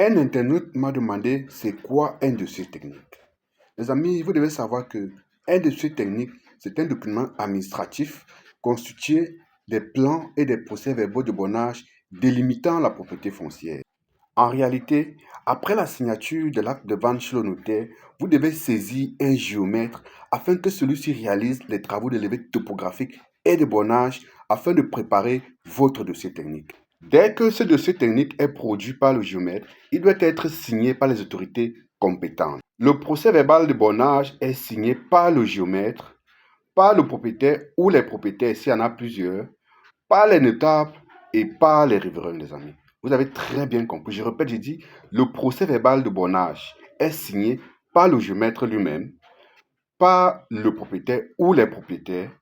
Un internaute m'a demandé c'est quoi un dossier technique. Les amis, vous devez savoir que un dossier technique, c'est un document administratif constitué des plans et des procès-verbaux de bornage délimitant la propriété foncière. En réalité, après la signature de l'acte de vente chez le notaire, vous devez saisir un géomètre afin que celui-ci réalise les travaux de levée topographique et de bornage afin de préparer votre dossier technique. Dès que ce dossier technique est produit par le géomètre, il doit être signé par les autorités compétentes. Le procès verbal de bornage est signé par le géomètre, par le propriétaire ou les propriétaires s'il y en a plusieurs, par les notables et par les riverains, les amis. Vous avez très bien compris. Je répète, j'ai dit, le procès verbal de bornage est signé par le géomètre lui-même, par le propriétaire ou les propriétaires,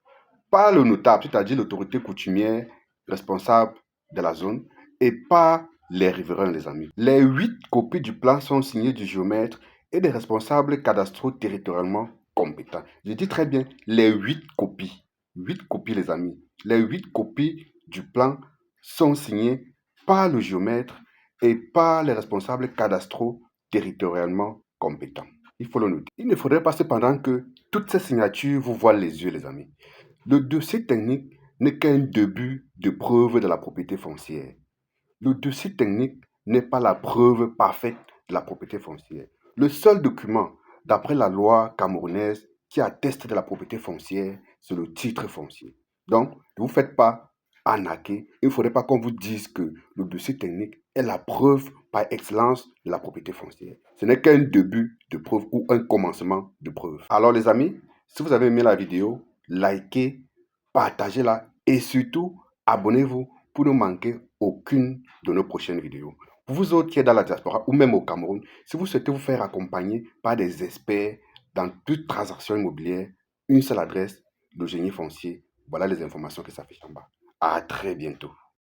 par le notable, c'est-à-dire l'autorité coutumière responsable de la zone, et par les riverains, les amis. Les 8 copies du plan sont signées du géomètre et des responsables cadastraux territorialement compétents. Je dis très bien, les 8 copies. 8 copies, les amis. Les 8 copies du plan sont signées par le géomètre et par les responsables cadastraux territorialement compétents. Il faut le noter. Il ne faudrait pas cependant que toutes ces signatures vous voilent les yeux, les amis. Le dossier technique n'est qu'un début de preuve de la propriété foncière. Le dossier technique n'est pas la preuve parfaite de la propriété foncière. Le seul document, d'après la loi camerounaise, qui atteste de la propriété foncière, c'est le titre foncier. Donc, ne vous faites pas arnaquer. Il ne faudrait pas qu'on vous dise que le dossier technique est la preuve par excellence de la propriété foncière. Ce n'est qu'un début de preuve ou un commencement de preuve. Alors les amis, si vous avez aimé la vidéo, likez, partagez-la et surtout, abonnez-vous pour ne manquer aucune de nos prochaines vidéos. Pour vous autres qui êtes dans la diaspora ou même au Cameroun, si vous souhaitez vous faire accompagner par des experts dans toute transaction immobilière, une seule adresse, le génie foncier. Voilà les informations qui s'affichent en bas. À très bientôt.